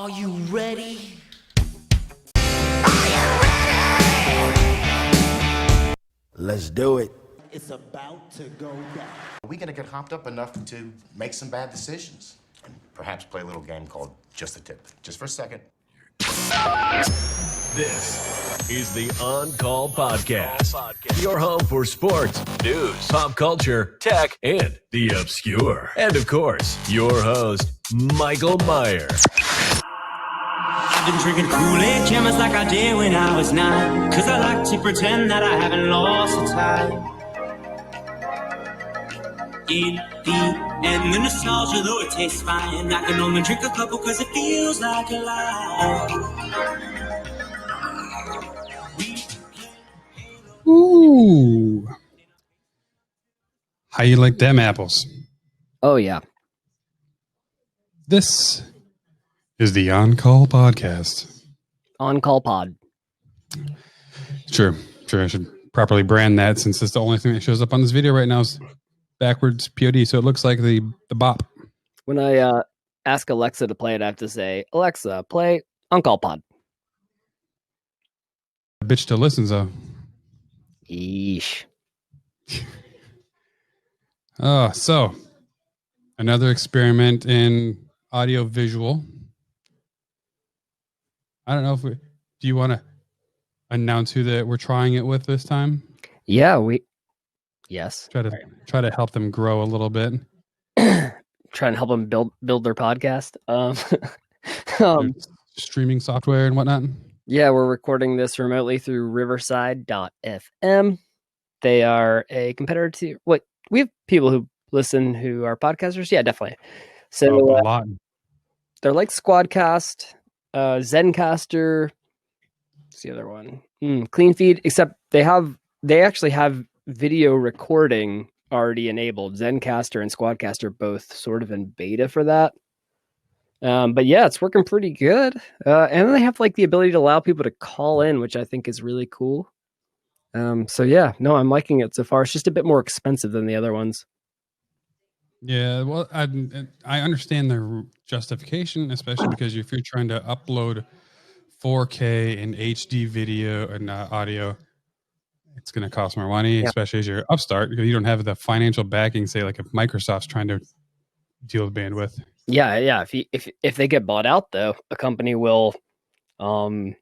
Are you ready? Let's do it. It's about to go down. Are we gonna get hopped up enough to make some bad decisions? And perhaps play a little game called Just a Tip. Just for a second. This is the On Call Podcast. Your home for sports, news, pop culture, tech, and the obscure. And of course, your host, Michael Meyer. I've been drinking Kool-Aid Jammers like I did when I was 9. Cause I like to pretend that I haven't lost the time. In the end, the nostalgia, though it tastes fine, I can only drink a couple cause it feels like a lie. Ooh. How you like them apples? Oh, yeah. This is the On Call Podcast. On Call Pod. Sure. I should properly brand that since it's the only thing that shows up on this video right now is backwards POD, so it looks like the bop. When I ask Alexa to play it, I have to say, Alexa, play On Call Pod. A bitch still listens, though. Yeesh. So another experiment in audio visual. I don't know if do you want to announce who that we're trying it with this time? Yeah, yes. Try to help them grow a little bit. Trying to help them build their podcast. Streaming software and whatnot. Yeah, we're recording this remotely through Riverside.fm. They are a competitor to we have people who listen who are podcasters. Yeah, definitely. So a lot. They're like Squadcast, Zencaster. What's the other one? Clean Feed. Except they actually have video recording already enabled. Zencaster and Squadcast are both sort of in beta for that. But yeah, it's working pretty good. And then they have like the ability to allow people to call in, which I think is really cool. So yeah, no, I'm liking it so far. It's just a bit more expensive than the other ones. Yeah, well, I understand their justification, especially because if you're trying to upload 4K and HD video and audio, it's going to cost more money, especially as you're upstart, because you don't have the financial backing, say, like if Microsoft's trying to deal with bandwidth. Yeah. If they get bought out, though, a company will come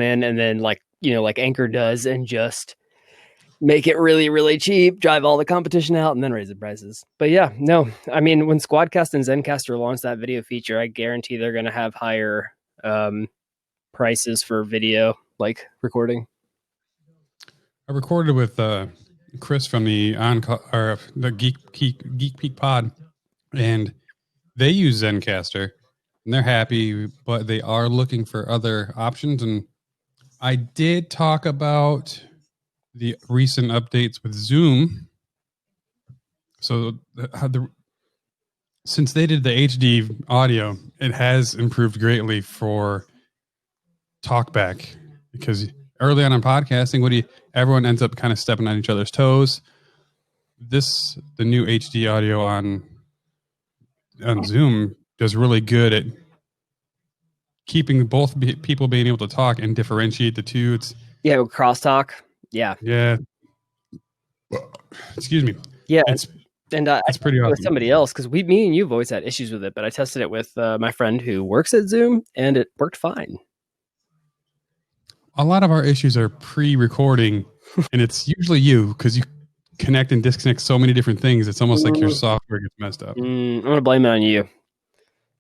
in and then like Anchor does and just make it really, really cheap, drive all the competition out, and then raise the prices. But yeah, no, I mean, when Squadcast and Zencaster launch that video feature, I guarantee they're going to have higher prices for video, like recording. I recorded with Chris from the Geek Peak Pod, and they use Zencaster, and they're happy, but they are looking for other options. And I did talk about the recent updates with Zoom. So since they did the HD audio, it has improved greatly for talkback, because early on in podcasting, everyone ends up kind of stepping on each other's toes. The new HD audio on Zoom does really good at keeping both people being able to talk and differentiate the two. With crosstalk. Yeah. Excuse me. Yeah. It's it's pretty awesome. With somebody else, because me and you've always had issues with it, but I tested it with my friend who works at Zoom, and it worked fine. A lot of our issues are pre-recording, and it's usually you, because you connect and disconnect so many different things. It's almost like your software gets messed up. I'm going to blame it on you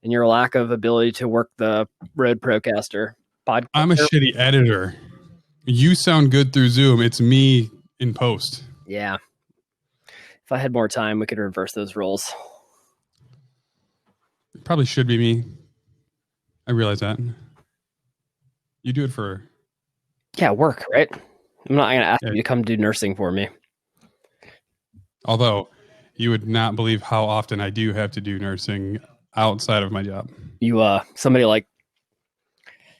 and your lack of ability to work the Rode Procaster podcast. I'm a shitty editor. You sound good through Zoom. It's me in post. Yeah. If I had more time, we could reverse those roles. It probably should be me. I realize that. You do it for... Yeah, work, right? I'm not going to ask you to come do nursing for me. Although, you would not believe how often I do have to do nursing outside of my job. You, somebody like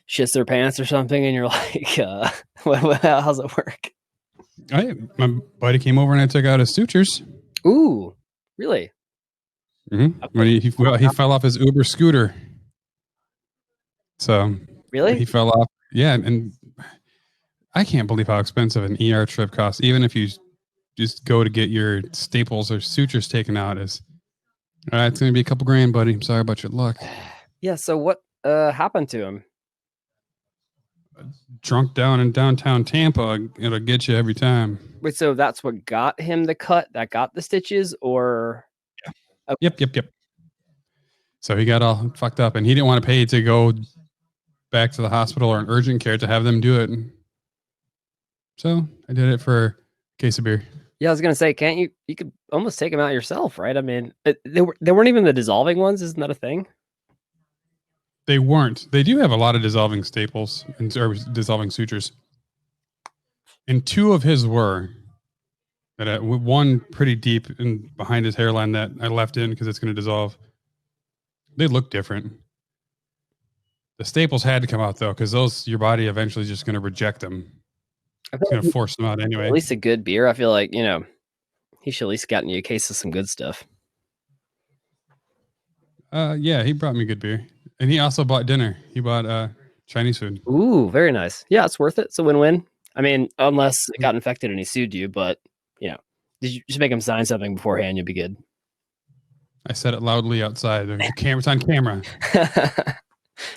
shits their pants or something, and you're like, how's it work? My buddy came over and I took out his sutures. Ooh, really? Mm-hmm. When he fell off his Uber scooter. So Really? he fell off. Yeah, and I can't believe how expensive an ER trip costs. Even if you just go to get your staples or sutures taken out, is all right. It's going to be a couple grand, buddy. I'm sorry about your luck. Yeah. So what happened to him? Drunk down in downtown Tampa, it'll get you every time. Wait, so that's what got him the cut? That got the stitches, or? Yep. So he got all fucked up, and he didn't want to pay to go back to the hospital or an urgent care to have them do it. So I did it for a case of beer. Yeah, I was gonna say, can't you? You could almost take them out yourself, right? I mean, they weren't even the dissolving ones. Isn't that a thing? They weren't. They do have a lot of dissolving staples or dissolving sutures. And two of his were. That one pretty deep in behind his hairline that I left in because it's going to dissolve. They look different. The staples had to come out though, because your body eventually is just going to reject them. I It's feel going to force them out anyway. at least a good beer. I feel like he should at least gotten you a case of some good stuff. Yeah, he brought me good beer. And he also bought dinner. He bought Chinese food. Ooh, very nice. Yeah, it's worth it. It's a win-win. I mean, unless it got infected and he sued you, but did you just make him sign something beforehand? You'll be good. I said it loudly outside. The camera's on camera.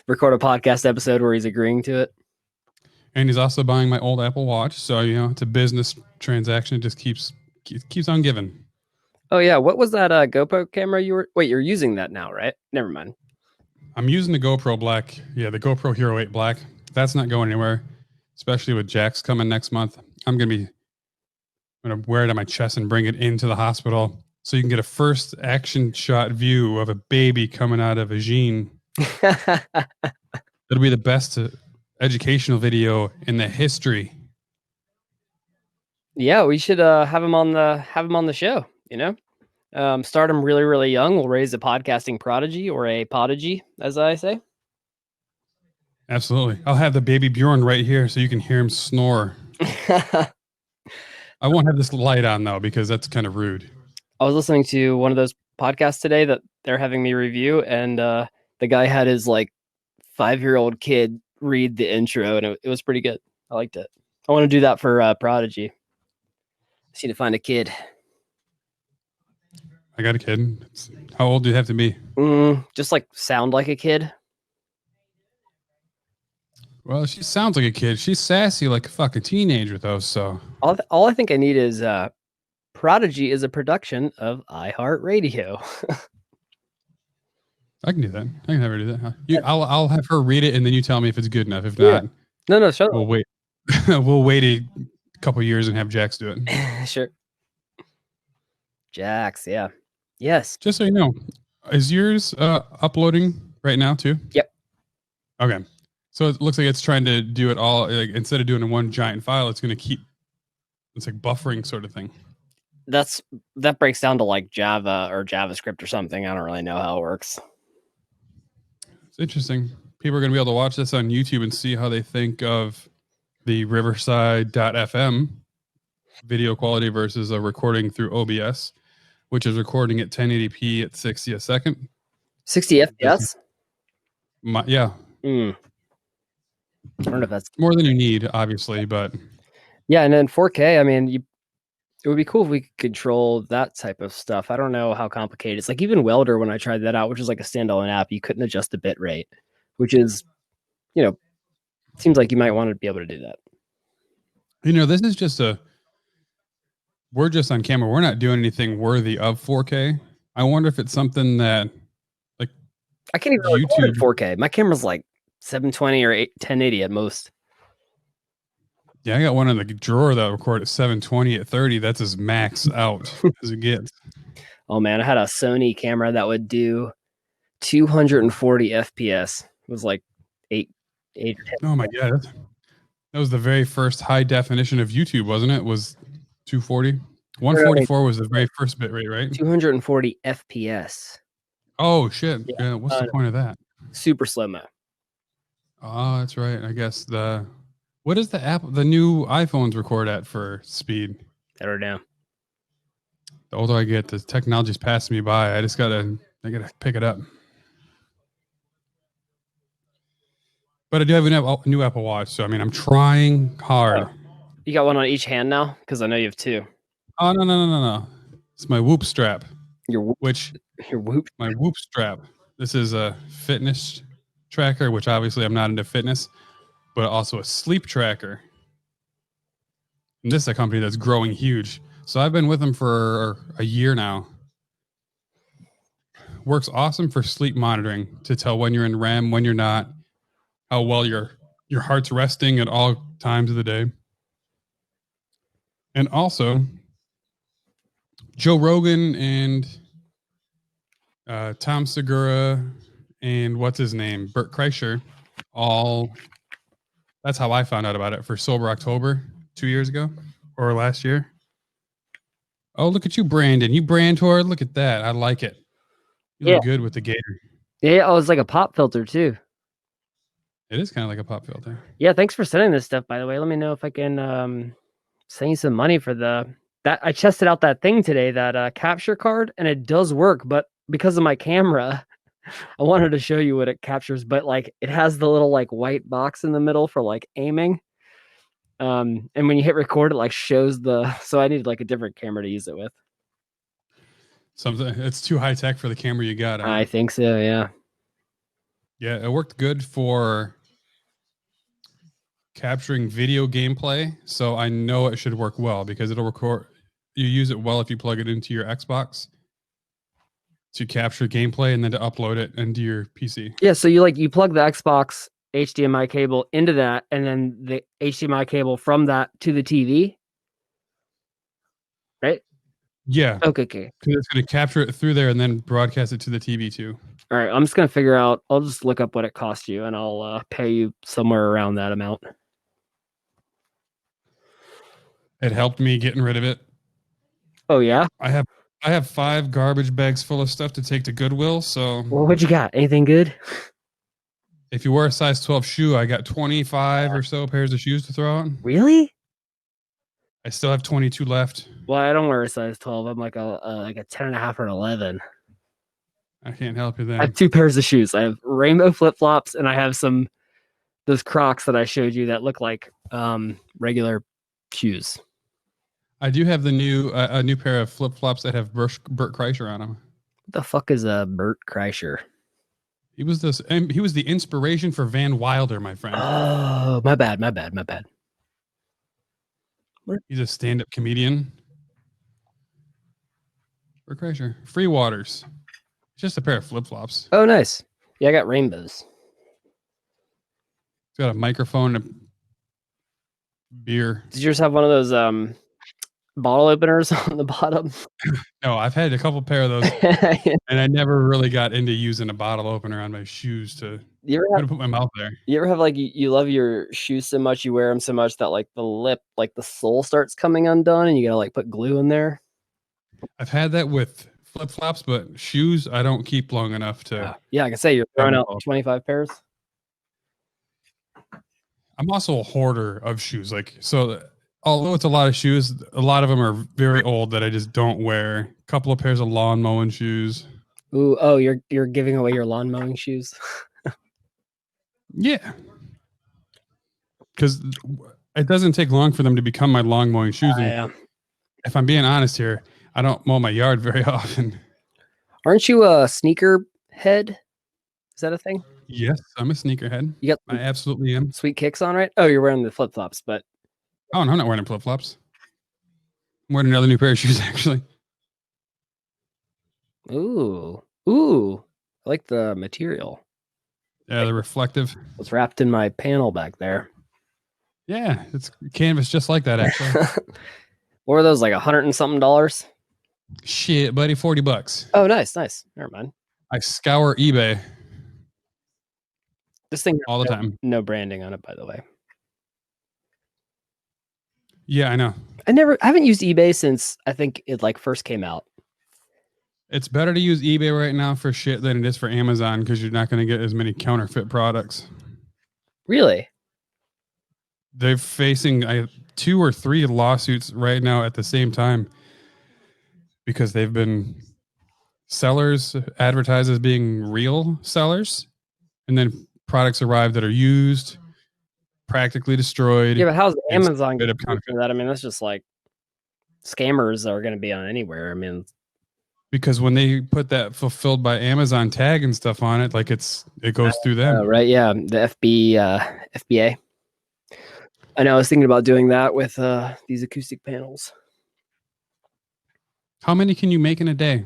Record a podcast episode where he's agreeing to it. And he's also buying my old Apple Watch. So, it's a business transaction. It just keeps on giving. Oh yeah, what was that GoPro camera you're using that now, right? Never mind. I'm using the GoPro Black. Yeah, the GoPro Hero 8 Black. That's not going anywhere, especially with Jax coming next month. I'm going to wear it on my chest and bring it into the hospital so you can get a first action shot view of a baby coming out of a gene. It'll be the best educational video in the history. Yeah, we should have him on the show, start him really, really young. We'll raise a podcasting prodigy, or a podigy, as I say. Absolutely. I'll have the baby Bjorn right here so you can hear him snore. I won't have this light on though, because that's kind of rude. I was listening to one of those podcasts today that they're having me review, and the guy had his 5-year-old kid read the intro, and it was pretty good. I liked it. I want to do that for Prodigy. Just need to find a kid. I got a kid. How old do you have to be? Just sound like a kid. Well, she sounds like a kid. She's sassy like a fucking teenager, though. So all I think I need is Prodigy is a production of iHeartRadio. I can do that. I can have her do that. I'll have her read it, and then you tell me if it's good enough. If not, no, sure. We'll wait. We'll wait a couple years and have Jax do it. Sure. Jax, yeah. Yes. Just so you know, is yours uploading right now too? Yep. Okay. So it looks like it's trying to do it all. Instead of doing it in one giant file, it's going to keep. It's like buffering sort of thing. That breaks down to Java or JavaScript or something. I don't really know how it works. It's interesting. People are going to be able to watch this on YouTube and see how they think of the Riverside.fm video quality versus a recording through OBS, which is recording at 1080p at 60 a second. 60 FPS? Yeah. I don't know if that's more than you need, obviously, but yeah. And then 4K, I mean, it would be cool if we could control that type of stuff. I don't know how complicated it's even Welder, when I tried that out, which is a standalone app, you couldn't adjust the bit rate, which is, seems like you might want to be able to do that. This is just we're just on camera. We're not doing anything worthy of 4K. I wonder if it's something that I can't even record 4K. My camera's 720 or 1080 at most. Yeah, I got one in the drawer that record at 720 at 30. That's as max out as it gets. Oh man, I had a Sony camera that would do 240 FPS. It was 8 or 10. Oh my god, that was the very first high definition of YouTube, wasn't it? Was 240? 144 was the very first bit rate, right? 240 FPS. Oh shit! Yeah, what's the point of that? Super slow mo. Oh, that's right. I guess what is the new iPhones record at for speed? I don't know. The older I get, the technology's passing me by. I gotta pick it up. But I do have a new Apple Watch, so I mean, I'm trying hard. Oh. You got one on each hand now? Because I know you have two. Oh no! It's my Whoop strap. Your Whoop. My Whoop strap. This is a fitness tracker, which obviously I'm not into fitness, but also a sleep tracker. And this is a company that's growing huge. So I've been with them for a year now. Works awesome for sleep monitoring to tell when you're in REM, when you're not, how well your heart's resting at all times of the day. And also, Joe Rogan and Tom Segura and what's his name, Bert Kreischer, that's how I found out about it for Sober October 2 years ago or last year. Oh, look at you, Brandon. You brand toward. Look at that. I like it. You look good with the gator. Yeah, oh, it's like a pop filter too. It is kind of like a pop filter. Yeah, thanks for sending this stuff, by the way. Let me know if I can send you some money for that. I tested out that thing today, that capture card, and it does work, but because of my camera, I wanted to show you what it captures, but like it has the little like white box in the middle for like aiming. And when you hit record, it like shows so I needed like a different camera to use it with. It's too high tech for the camera you got. I think so, yeah. Yeah, it worked good for capturing video gameplay, so I know it should work well because it'll record. You use it well if you plug it into your Xbox to capture gameplay and then to upload it into your PC. Yeah, so you plug the Xbox HDMI cable into that, and then the HDMI cable from that to the TV, right? Yeah. Okay. Because it's going to capture it through there and then broadcast it to the TV too. All right, I'm just going to figure out. I'll just look up what it costs you, and I'll pay you somewhere around that amount. It helped me getting rid of it. Oh yeah, I have 5 garbage bags full of stuff to take to Goodwill. So, well, what you got? Anything good? If you wear a size 12 shoe, I got 25 or so pairs of shoes to throw out. Really? I still have 22 left. Well, I don't wear a size 12. I'm like a 10 and a half or an 11. I can't help you I there. have 2 pairs of shoes. I have rainbow flip flops, and I have those Crocs that I showed you that look like regular shoes. I do have a new pair of flip flops that have Bert Kreischer on them. What the fuck is a Bert Kreischer? He was the inspiration for Van Wilder, my friend. Oh, my bad. He's a stand-up comedian. Bert Kreischer. Free Waters. Just a pair of flip flops. Oh, nice. Yeah, I got rainbows. He's got a microphone and a beer. Did yours have one of those bottle openers on the bottom? No, I've had a couple pair of those, and I never really got into using a bottle opener on my shoes to put my mouth there. You ever have like you love your shoes so much, you wear them so much that like the lip, like the sole starts coming undone, and you gotta like put glue in there? I've had that with flip flops, but shoes I don't keep long enough to. Yeah, I can say you're throwing out 25 pairs. I'm also a hoarder of shoes, although it's a lot of shoes, a lot of them are very old that I just don't wear. A couple of pairs of lawn mowing shoes. Ooh, oh, you're giving away your lawn mowing shoes. Yeah, because it doesn't take long for them to become my lawn mowing shoes. Yeah. If I'm being honest here, I don't mow my yard very often. Aren't you a sneaker head? Is that a thing? Yes, I'm a sneakerhead. I absolutely am. Sweet kicks on, right? Oh, you're wearing the flip flops, but. Oh, no, I'm not wearing flip flops. I'm wearing another new pair of shoes, actually. Ooh, I like the material. Yeah, they're reflective. It's wrapped in my panel back there. Yeah, it's canvas just like that, actually. What were those, like $100 and something? Shit, buddy, $40. Oh, nice. Never mind. I scour eBay. This thing all the time. No branding on it, by the way. Yeah, I know. I haven't used eBay since I think it like first came out. It's better to use eBay right now for shit than it is for Amazon because you're not going to get as many counterfeit products. Really? They're facing 2 or 3 lawsuits right now at the same time because they've been sellers advertised as being real sellers, and then products arrive that are used, practically destroyed. Yeah, but how's It's Amazon a bit going of to counterfeit. that? I mean, that's just like scammers are going to be on anywhere. I mean, Because when they put that fulfilled by Amazon tag and stuff on it, like it goes through them. right? Yeah, the FBA. I know. I was thinking about doing that with these acoustic panels. How many can you make in a day?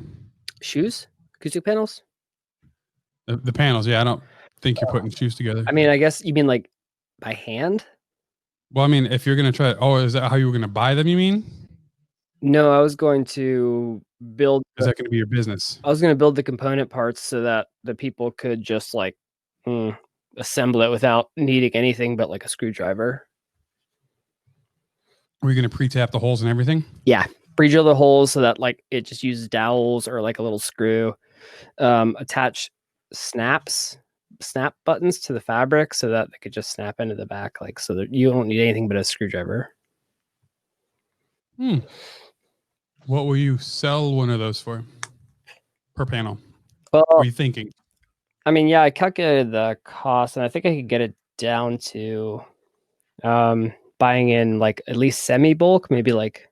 Shoes, acoustic panels. The panels, yeah. I don't think you're putting shoes together. I mean, I guess you mean like by hand. Well, I mean, if you're gonna try, is that how you were gonna buy them? You mean? No, I was going to build. Is that gonna be your business? I was going to build the component parts so that the people could just like assemble it without needing anything but like a screwdriver. Were you gonna pre-tap the holes and everything? Yeah, pre-drill the holes so that like it just uses dowels or like a little screw. Attach snap buttons to the fabric so that they could just snap into the back, like so that you don't need anything but a screwdriver. What will you sell one of those for per panel? Well, What are you thinking? I mean, yeah, I calculated the cost, and I think I could get it down to buying in like at least semi-bulk, maybe like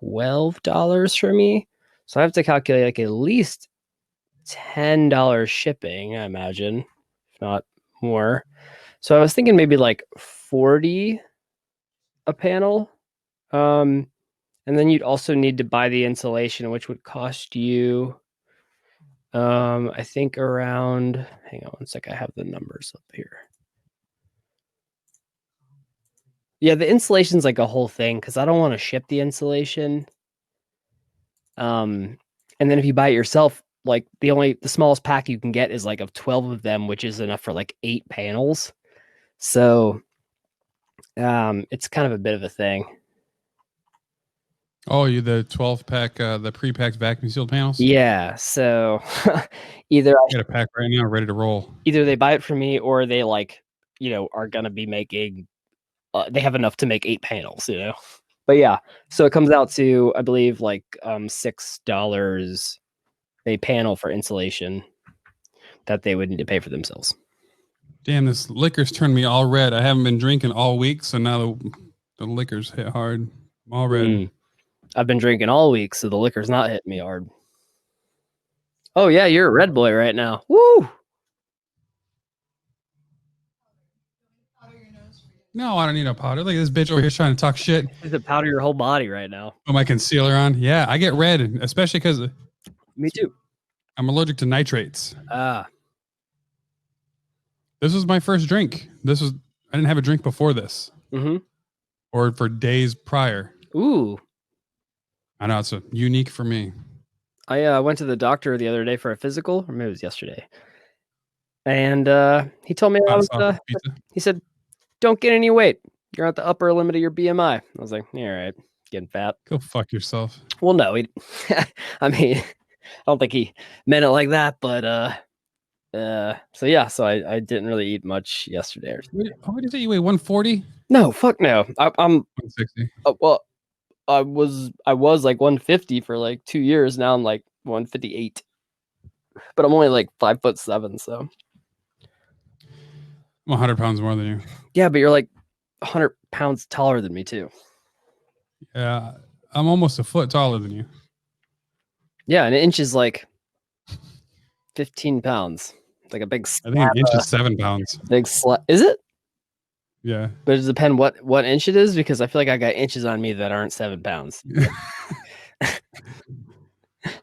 $12 for me. So I have to calculate like at least $10 shipping, I imagine, if not more. So I was thinking maybe like 40 a panel. And then you'd also need to buy the insulation, which would cost you I think around, hang on one sec, I have the numbers up here. Yeah, the insulation's like a whole thing because I don't want to ship the insulation. And then if you buy it yourself, like the smallest pack you can get is like of 12 of them, which is enough for like 8 panels. So it's kind of a bit of a thing. Oh, you the 12-pack, the pre-packed vacuum sealed panels? Yeah, so either I got a pack right now, ready to roll. either they buy it from me or they like, are gonna be making they have enough to make 8 panels, But yeah, so it comes out to I believe like $6 a panel for insulation that they would need to pay for themselves. Damn, this liquor's turned me all red. I haven't been drinking all week, so now the liquor's hit hard. I'm all red. I've been drinking all week, so the liquor's not hitting me hard. Oh yeah, you're a red boy right now. Woo! No, I don't need no powder. Look at this bitch over here trying to talk shit. You to powder your whole body right now. Put my concealer on. Yeah, I get red, especially because Me too. I'm allergic to nitrates. This was my first drink. I didn't have a drink before this. Mm-hmm. Or for days prior. Ooh. I know, it's unique for me. I went to the doctor the other day for a physical, or maybe it was yesterday. And he told me he said, don't get any weight. You're at the upper limit of your BMI. I was like, all right, getting fat. Go fuck yourself. Well, no, I mean, I don't think he meant it like that, but so I didn't really eat much yesterday. What did you say? You weigh 140? No, fuck no. I'm 160. well, I was like 150 for like 2 years. Now I'm like 158, but I'm only like 5'7", so I'm 100 pounds more than you. yeah. But you're like 100 pounds taller than me too. Yeah, I'm almost a foot taller than you. Yeah, an inch is like 15 pounds. It's like a big. I think an inch is 7 pounds. Big slap. Is it? Yeah. But it depends what inch it is, because I feel like I got inches on me that aren't 7 pounds.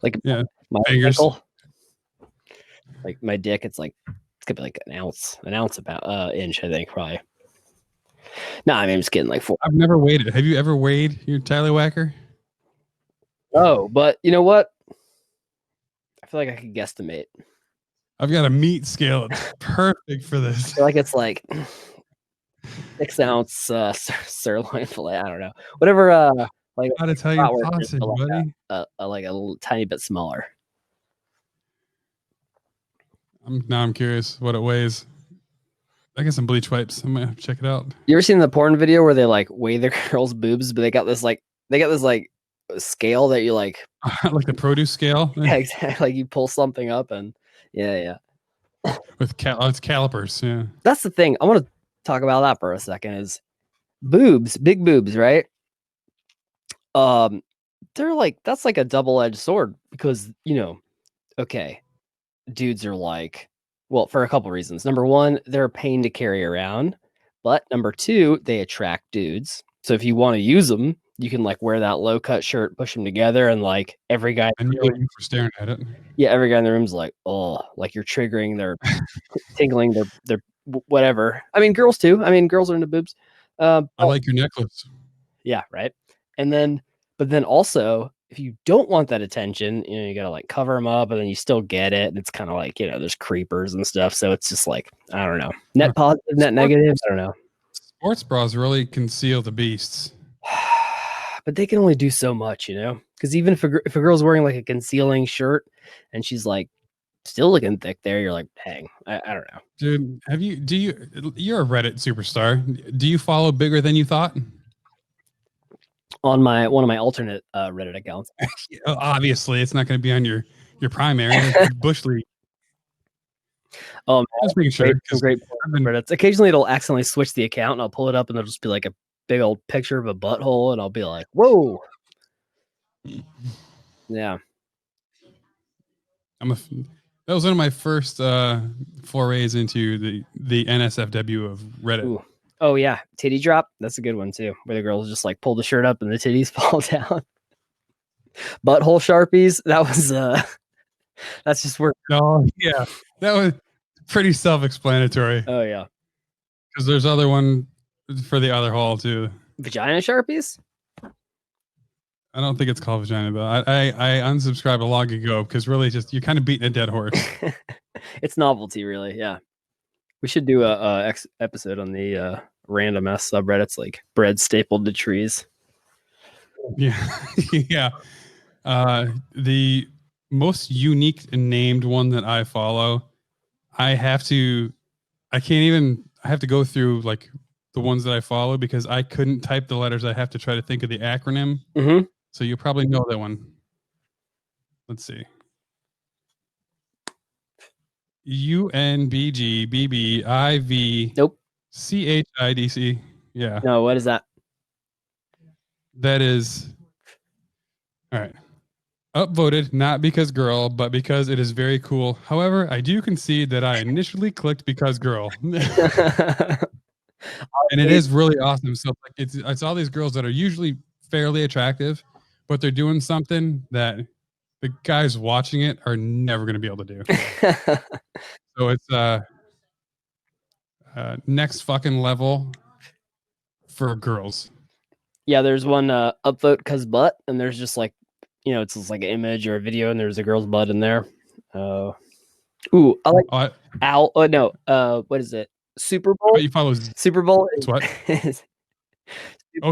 Like yeah, my fingers. ankle, like my dick, it's gonna be like an ounce about inch, I think, probably. No, I mean, I'm just kidding. Like 4. I've never weighed it. Have you ever weighed your tallywacker? Oh, but you know what? I feel like I could guesstimate. I've got a meat scale. It's perfect for this. I feel like it's like 6 ounce sirloin fillet. I don't know. Whatever. Like How to tell you bratwurst is, sausage, but buddy. like a little tiny bit smaller. I'm curious what it weighs. I got some bleach wipes. I might have to check it out. You ever seen the porn video where they like weigh their girls' boobs, but they got this scale that you like Like the produce scale. yeah, exactly. Like you pull something up and yeah. with it's calipers. Yeah. That's the thing. I want to talk about that for a second. Is boobs, big boobs, right? They're like that's like a double-edged sword because okay, dudes are like, well, for a couple reasons. Number one, they're a pain to carry around, but number two, they attract dudes. So if you want to use them, you can like wear that low-cut shirt, push them together, and like every guy, And really for staring at it. yeah, every guy in the room's like, oh, like you're triggering their, tingling their whatever. I mean, girls too. I mean, girls are into boobs. I like your necklace. Yeah, right. But then also, if you don't want that attention, you gotta like cover them up, and then you still get it. And it's kind of like there's creepers and stuff. So it's just like I don't know, net positive, net negative. I don't know. Sports bras really conceal the beasts. But they can only do so much, Because even if a girl's wearing like a concealing shirt, and she's like still looking thick, there, you're like, dang, I don't know, dude. You're a Reddit superstar. Do you follow Bigger Than You Thought? On one of my alternate Reddit accounts. Obviously, it's not going to be on your primary. Bush League. Just making sure. Great Reddits. Occasionally, it'll accidentally switch the account, and I'll pull it up, and there'll just be like a big old picture of a butthole, and I'll be like, "Whoa!" Yeah. That was one of my first forays into the NSFW of Reddit. Ooh. Oh yeah, titty drop. That's a good one too, where the girls just like pull the shirt up and the titties fall down. Butthole sharpies. That was that's just where. Oh yeah, that was pretty self-explanatory. Oh yeah, because there's other one for the other hole too. Vagina sharpies. I don't think it's called vagina, but I unsubscribed a long ago because really just you're kind of beating a dead horse. It's novelty, really. Yeah, we should do a episode on the random ass subreddits like bread stapled to trees. Yeah, yeah. The most unique and named one that I follow, I have to go through like the ones that I follow because I couldn't type the letters. I have to try to think of the acronym. Mm-hmm. So you probably know that one. Let's see. UNBGBBIV. Nope. CHIDC. Yeah. No, what is that? That is. All right. Upvoted, not because girl, but because it is very cool. However, I do concede that I initially clicked because girl. And it is really awesome. So like it's all these girls that are usually fairly attractive, but they're doing something that the guys watching it are never going to be able to do. So it's next fucking level for girls. Yeah, there's one upvote cause butt, and there's just like it's just like an image or a video, and there's a girl's butt in there. Ooh, I like Owl. Oh no, what is it? Super Bowl. You follow Super Bowl. It's what?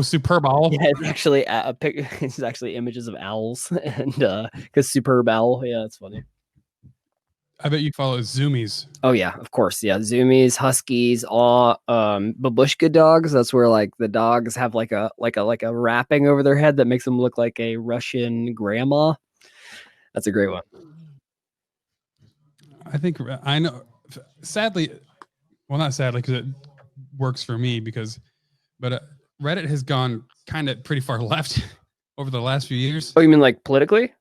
Superb Owl. Yeah, it's actually it's actually images of owls, and because Superb Owl. Yeah, it's funny. I bet you follow Zoomies. Oh yeah, of course. Yeah, Zoomies, Huskies, all babushka dogs. That's where like the dogs have like a wrapping over their head that makes them look like a Russian grandma. That's a great one. I know. Sadly, well, not sadly because it works for me but Reddit has gone kind of pretty far left over the last few years. Oh, you mean like politically?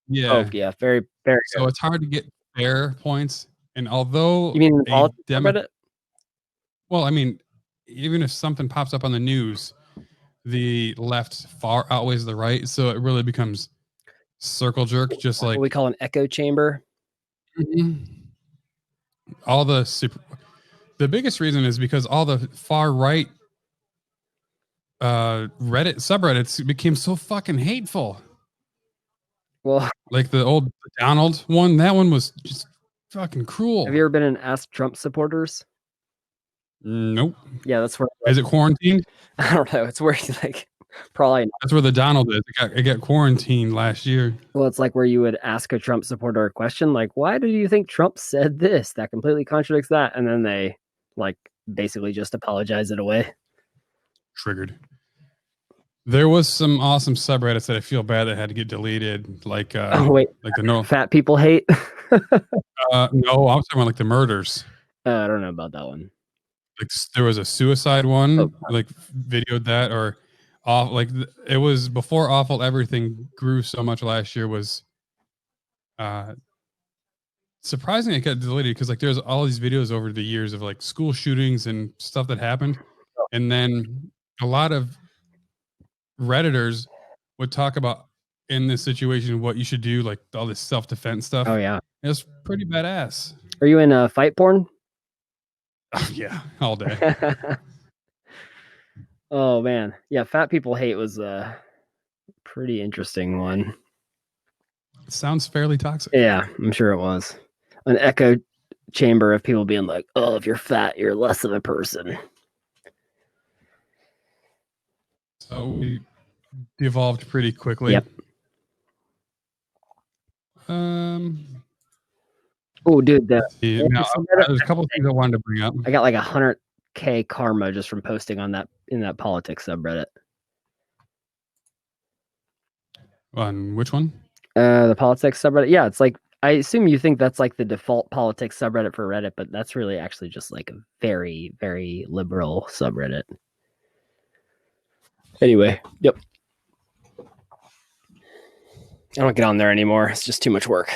Yeah. Oh yeah, very very. So good. it's hard to get fair points, and although you mean politics Reddit? Well, I mean, even if something pops up on the news, the left far outweighs the right, so it really becomes circle jerk, just like what we call an echo chamber. Mm-hmm. The biggest reason is because all the far right Reddit subreddits became so fucking hateful. Well, like the old Donald one, that one was just fucking cruel. Have you ever been in Ask Trump supporters? Nope. Yeah, that's where. Is it quarantined? I don't know. It's where you like probably. That's where the Donald is. It got quarantined last year. Well, it's like where you would ask a Trump supporter a question like, "Why do you think Trump said this? That completely contradicts that," and then they like basically just apologize it away. Triggered. There was some awesome subreddits that I feel bad that had to get deleted, like Oh wait, like the no, fat people hate. no, I was talking about like the murders. I don't know about that one. Like there was a suicide one, Oh. like videoed that, or off like it was before Awful Everything grew so much last year was surprisingly it got deleted because like there's all these videos over the years of like school shootings and stuff that happened, and then a lot of Redditors would talk about in this situation what you should do, like all this self-defense stuff. Oh yeah, It's pretty badass. are you in fight porn? Yeah, all day. Oh man, yeah. Fat people hate was a pretty interesting one. Sounds fairly toxic. Yeah, I'm sure it was an echo chamber of people being like, "Oh, if you're fat, you're less of a person." So we evolved pretty quickly. Yep. Oh, dude, Now, there's a couple of things I wanted to bring up. I got like 100K karma just from posting on that in that politics subreddit. On which one? The politics subreddit. Yeah, it's like I assume you think that's like the default politics subreddit for Reddit, but that's really actually just like a very, very liberal subreddit. Anyway, yep. I don't get on there anymore. It's just too much work.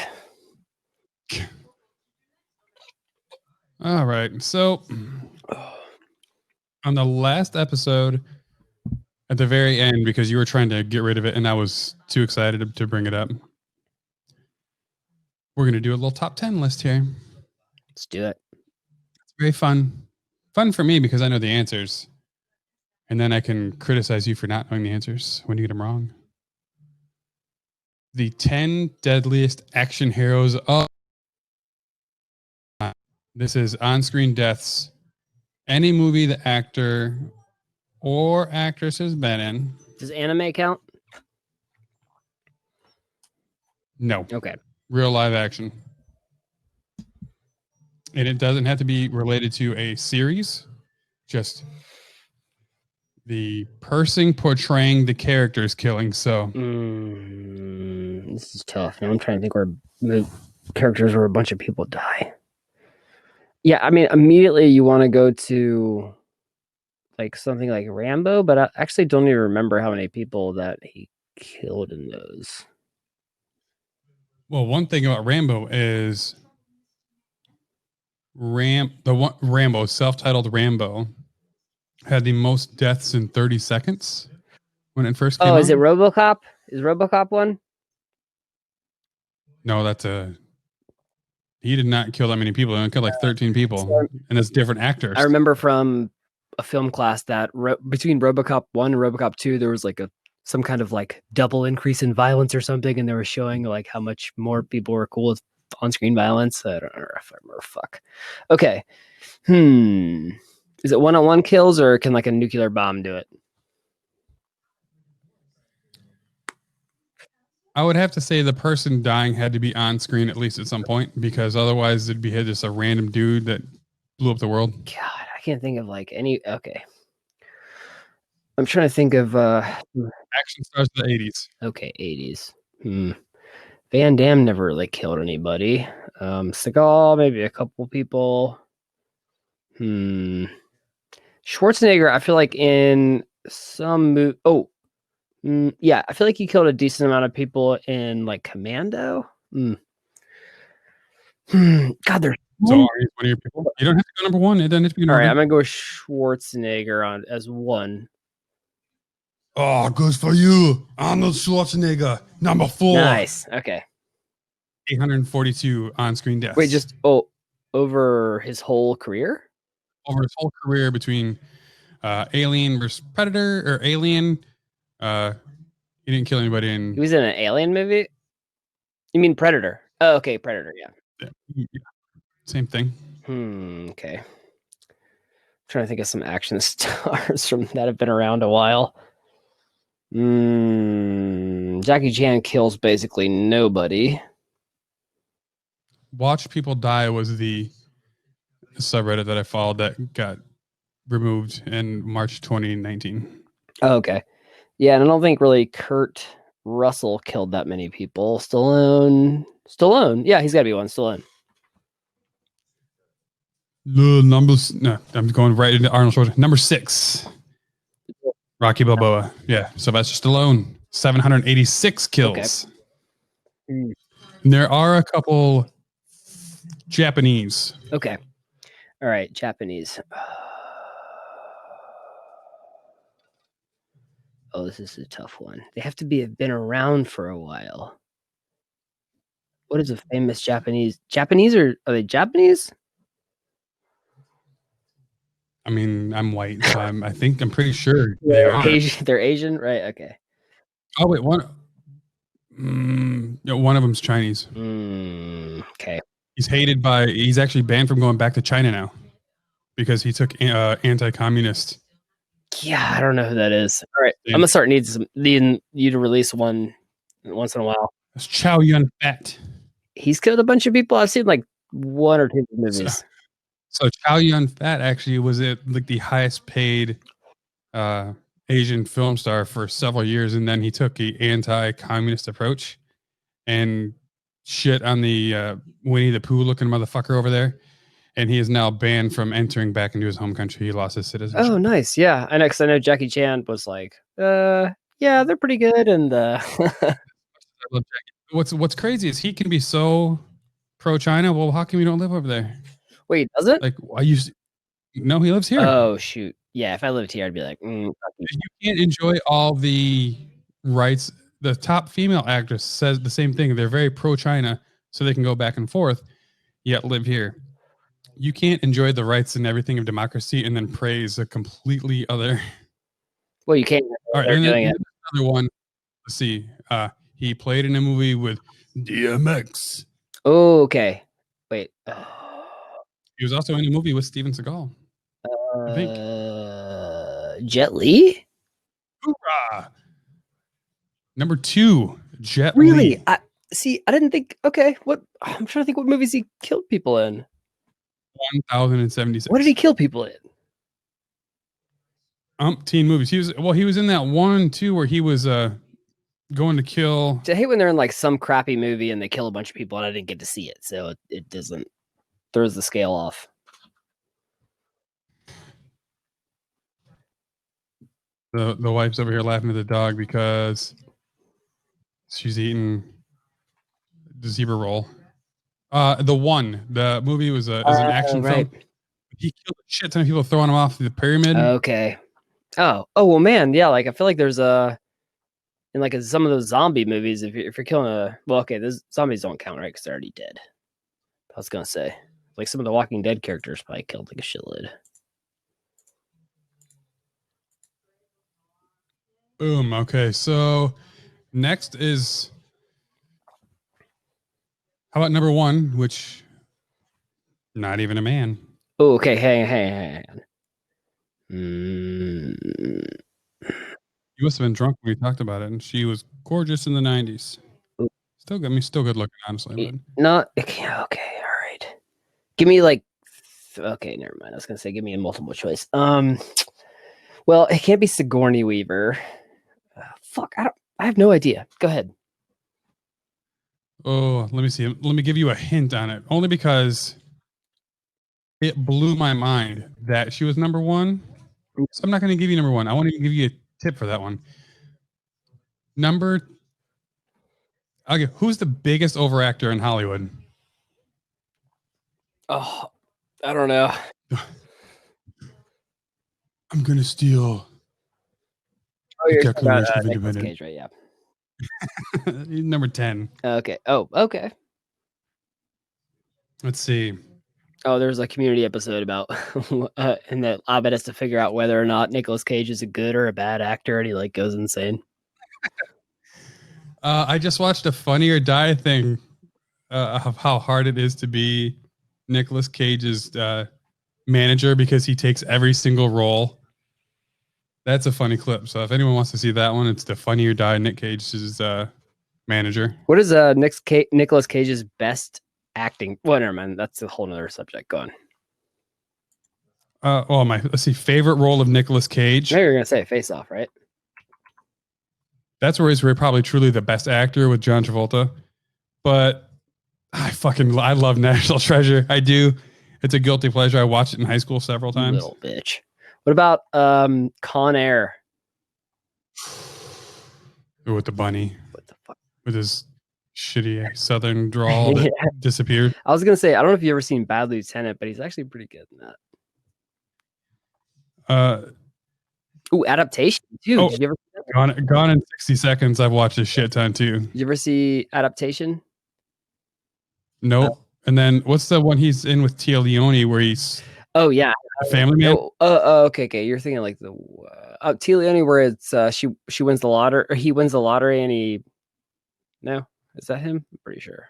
All right. So on the last episode, at the very end, because you were trying to get rid of it and I was too excited to bring it up, we're going to do a little top 10 list here. Let's do it. It's very fun. Fun for me because I know the answers. And then I can criticize you for not knowing the answers when you get them wrong. The 10 deadliest action heroes of... This is on-screen deaths. Any movie the actor or actress has been in. Does anime count? No. Okay. Real live action. And it doesn't have to be related to a series. Just the person portraying the character's killing. So this is tough. Now I'm trying to think where the characters where a bunch of people die. Yeah, I mean, immediately you want to go to like something like Rambo, but I actually don't even remember how many people that he killed in those. well, one thing about Rambo is Rambo, self-titled Rambo, had the most deaths in 30 seconds when it first came out. Oh, is it Robocop? Is Robocop one? No, he did not kill that many people. He only killed like 13 people, and it's different actors. I remember from a film class that between Robocop 1 and Robocop 2, there was like some kind of like double increase in violence or something, and they were showing like how much more people were cool with on-screen violence. I don't know if I remember. Fuck. Okay. Is it one-on-one kills, or can like a nuclear bomb do it? I would have to say the person dying had to be on screen at least at some point, because otherwise it'd be just a random dude that blew up the world. God, I can't think of like any. Okay. I'm trying to think of Action stars of the 80s. Okay, 80s. Van Damme never really killed anybody. Seagal, maybe a couple people. Schwarzenegger, I feel like in some movie. Yeah, I feel like he killed a decent amount of people in like Commando. God, there's So are you one of your people? You don't have to go number one. It doesn't have to be all number right. I'm gonna go with Schwarzenegger on as one. Oh, good for you. Arnold Schwarzenegger, number 4. Nice. Okay. 842 on-screen deaths. Wait, just over his whole career? Over his whole career between Alien versus Predator or Alien. He didn't kill anybody in. He was in an Alien movie? You mean Predator? Oh, okay, Predator, yeah. Same thing. Okay. I'm trying to think of some action stars from that have been around a while. Jackie Chan kills basically nobody. Watch People Die was the subreddit that I followed that got removed in March 2019. Oh, okay. Yeah, and I don't think really Kurt Russell killed that many people. Stallone. Yeah, he's got to be one. Stallone. The numbers. No, I'm going right into Arnold Schwarzenegger. Number 6. Rocky Balboa. Yeah, Sylvester Stallone. 786 kills. Mm. And there are a couple Japanese. Okay. All right, Japanese. Oh, this is a tough one. They have to been around for a while. What is a famous Japanese? Japanese or are they Japanese? I mean, I'm white, so I'm pretty sure they are. Asian. They're Asian, right? Okay. Oh wait, one of them's Chinese. Okay. He's actually banned from going back to China now because he took anti-communist. Yeah, I don't know who that is. All right, I'm gonna start needing you to release one once in a while. It's Chow Yun Fat. He's killed a bunch of people. I've seen like 1 or 2 movies. So Chow Yun Fat actually was like the highest paid Asian film star for several years, and then he took the anti-communist approach and shit on the Winnie the Pooh looking motherfucker over there, and he is now banned from entering back into his home country. He lost his citizenship. Oh, nice. Yeah, I know. Cause I know Jackie Chan was like, yeah, they're pretty good, and What's crazy is he can be so pro-China. Well, how come you don't live over there? Wait, does it? Like, no, he lives here. Oh shoot. Yeah, if I lived here, I'd be like, You can't enjoy all the rights. The top female actress says the same thing. They're very pro-China, so they can go back and forth, yet live here. You can't enjoy the rights and everything of democracy and then praise a completely other. Well, you can't. All right, They're and doing it. another one. Let's see. He played in a movie with DMX. Oh, okay. Wait. He was also in a movie with Steven Seagal. I think. Jet Li? Hoorah! Number 2, Jet Really? Li. I didn't think. Okay, what? I'm trying to think what movies he killed people in. 1,076. What did he kill people in? Teen movies. He was in that one too where he was going to kill. I hate when they're in like some crappy movie and they kill a bunch of people and I didn't get to see it, so it doesn't throws the scale off. The wife's over here laughing at the dog because she's eating the zebra roll. The movie was is an action film. He killed a shit ton of people throwing him off the pyramid. Okay. Oh well, man. Yeah, like I feel like there's in like some of those zombie movies. If you're killing those zombies don't count, right? Because they're already dead. I was gonna say, like some of the Walking Dead characters probably killed like a shitload. Boom. Okay, so next is how about number 1, which not even a man. Oh, okay. Hang on. You must have been drunk when we talked about it, and she was gorgeous in the 90s. Still good looking, honestly. But. Not okay. All right. Give me like. Okay, never mind. I was gonna say give me a multiple choice. Well, it can't be Sigourney Weaver. Fuck, I have no idea. Go ahead. Oh, let me see. Let me give you a hint on it. Only because it blew my mind that she was number 1. So I'm not going to give you number 1. I want to give you a tip for that one. Okay, who's the biggest overactor in Hollywood? Oh, I don't know. I'm going to steal. Oh, you're talking about Nic Cage, right? Yeah. Number 10. Okay. Oh, okay. Let's see. Oh, there's a Community episode about and that Abed has to figure out whether or not Nicolas Cage is a good or a bad actor, and he like goes insane. I just watched a Funny or Die thing of how hard it is to be Nicolas Cage's manager because he takes every single role. That's a funny clip. So if anyone wants to see that one, it's the Funny or Die Nic Cage's manager. What is Nicolas Cage's best acting? Well, never mind. That's a whole nother subject. Go on. Let's see. Favorite role of Nicolas Cage. Maybe you're gonna say Face Off, right? That's where he's probably truly the best actor with John Travolta. But I love National Treasure. I do. It's a guilty pleasure. I watched it in high school several times. Little bitch. What about Con Air? With the bunny. What the fuck? With his shitty southern drawl that disappeared. I was gonna say, I don't know if you've ever seen Bad Lieutenant, but he's actually pretty good in that. Ooh, Adaptation too. Oh, Did you ever see that? Gone in 60 Seconds. I've watched a shit ton too. Did you ever see Adaptation? Nope. And then what's the one he's in with Tia Leone where he's Oh yeah, a family man? Okay. You're thinking like the Tia Leone where it's she wins the lottery, or he wins the lottery, and he no, is that him? I'm pretty sure.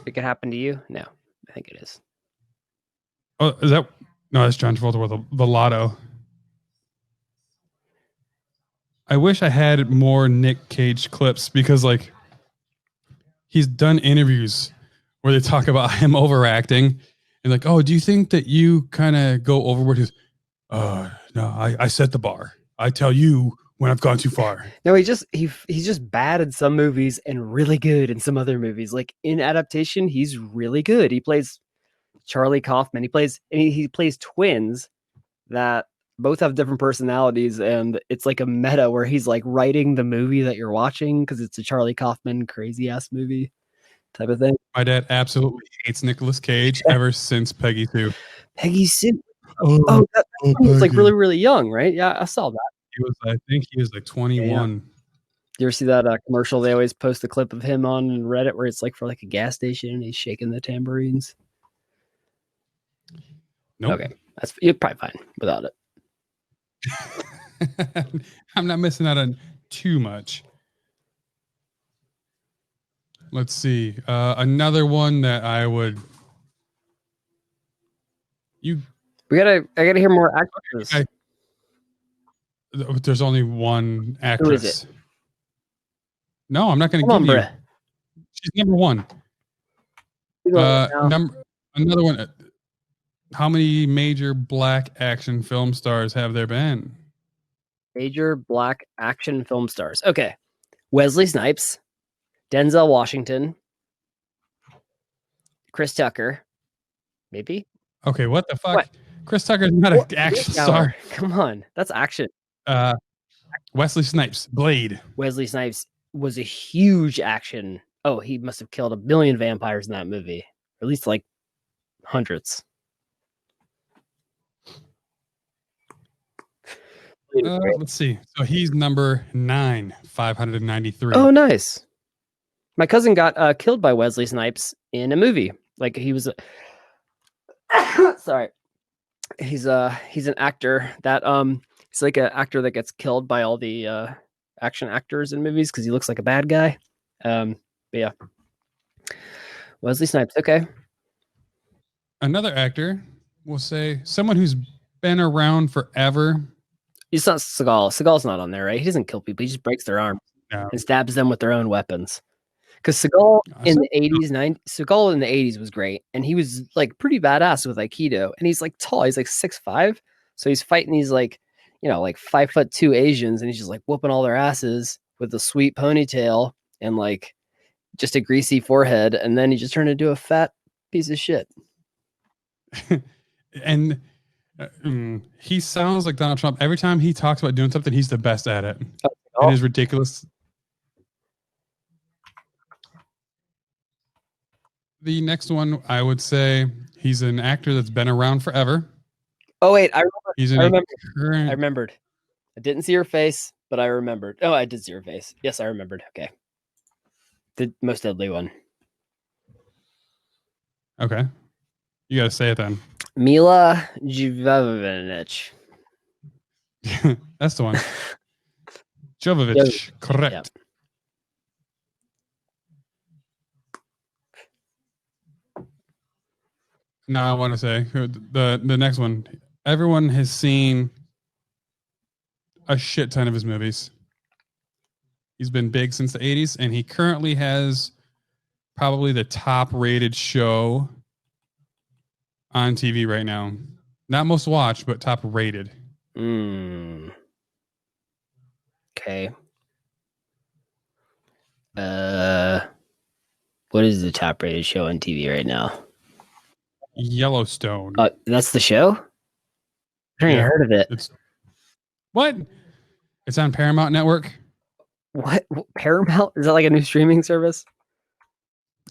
It could happen to you. No, I think it is. Oh, is that no? That's John Travolta with the lotto. I wish I had more Nic Cage clips because like he's done interviews where they talk about him overacting and like, oh, do you think that you kind of go overboard? He's, no, I set the bar. I tell you when I've gone too far. No, he's just bad in some movies and really good in some other movies. Like in Adaptation, he's really good. He plays Charlie Kaufman. He plays twins that both have different personalities, and it's like a meta where he's like writing the movie that you're watching because it's a Charlie Kaufman crazy ass movie type of thing. My dad absolutely hates Nicolas Cage ever since Peggy 2. Peggy Sue. That was like really, really young, right? Yeah, I saw that. I think he was like 21. Yeah. You ever see that commercial they always post a clip of him on Reddit where it's like for like a gas station and he's shaking the tambourines? Nope. Okay. You're probably fine without it. I'm not missing out on too much. Let's see. Another one that I would. I gotta hear more actors. There's only one actress. Who is it? No, I'm not going to give you. Bruh. She's number one. Another one. How many major black action film stars have there been? Major black action film stars. Okay. Wesley Snipes, Denzel Washington, Chris Tucker, maybe? Okay, what the fuck? What? Chris Tucker's not an action star. Come on. That's action. Wesley Snipes, Blade. Wesley Snipes was a huge action. Oh, he must have killed 1 billion vampires in that movie. Or at least like hundreds. Let's see. So he's number 9, 593. Oh, nice. My cousin got killed by Wesley Snipes in a movie. Like he was sorry. He's an actor that he's like an actor that gets killed by all the action actors in movies because he looks like a bad guy. But yeah. Wesley Snipes, okay. Another actor, we'll say someone who's been around forever. It's not Seagal. Seagal's not on there, right? He doesn't kill people. He just breaks their arm and stabs them with their own weapons. Because Seagal in the 80s, Seagal in the 80s was great. And he was like pretty badass with Aikido. And he's like tall. He's like 6'5". So he's fighting these like 5'2" Asians. And he's just like whooping all their asses with a sweet ponytail and like just a greasy forehead. And then he just turned into a fat piece of shit. And he sounds like Donald Trump. Every time he talks about doing something, he's the best at it. It is ridiculous. The next one, I would say, he's an actor that's been around forever. Oh wait, I remembered. I didn't see her face, but I remembered. Oh, I did see her face. Yes, I remembered. Okay, the Most Deadly one. Okay, you got to say it then. Mila Jovovich. That's the one. Jovovich, correct. Yeah. Now I want to say the next one. Everyone has seen a shit ton of his movies. He's been big since the 80s, and he currently has probably the top rated show on TV right now. Not most watched, but top rated. Okay. Okay. What is the top rated show on TV right now? Yellowstone. That's the show? I haven't even heard of it. It's what? It's on Paramount Network. What? Paramount? Is that like a new streaming service?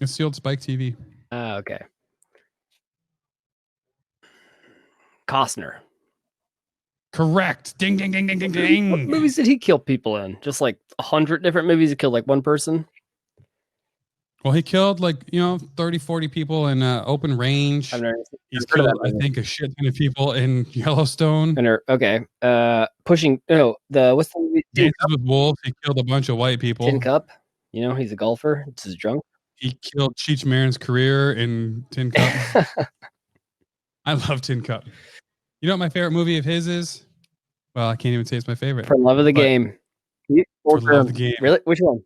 It's the old Spike TV. Oh, okay. Costner. Correct. Ding, ding, ding, ding, ding, What ding. movies did he kill people in? Just like 100 different movies. He killed like one person. Well, he killed 30, 40 people in Open Range. I've never He's heard of killed, that I movie. think, a shit ton of people in Yellowstone. Okay. Pushing. No, what's the movie? Dances with Wolves. He killed a bunch of white people. Tin Cup. You know, he's a golfer. It's his drunk. He killed Cheech Marin's career in Tin Cup. I love Tin Cup. You know what my favorite movie of his is? Well, I can't even say it's my favorite. For Love of the But- Game. For the Love of the Game. Really? Which one?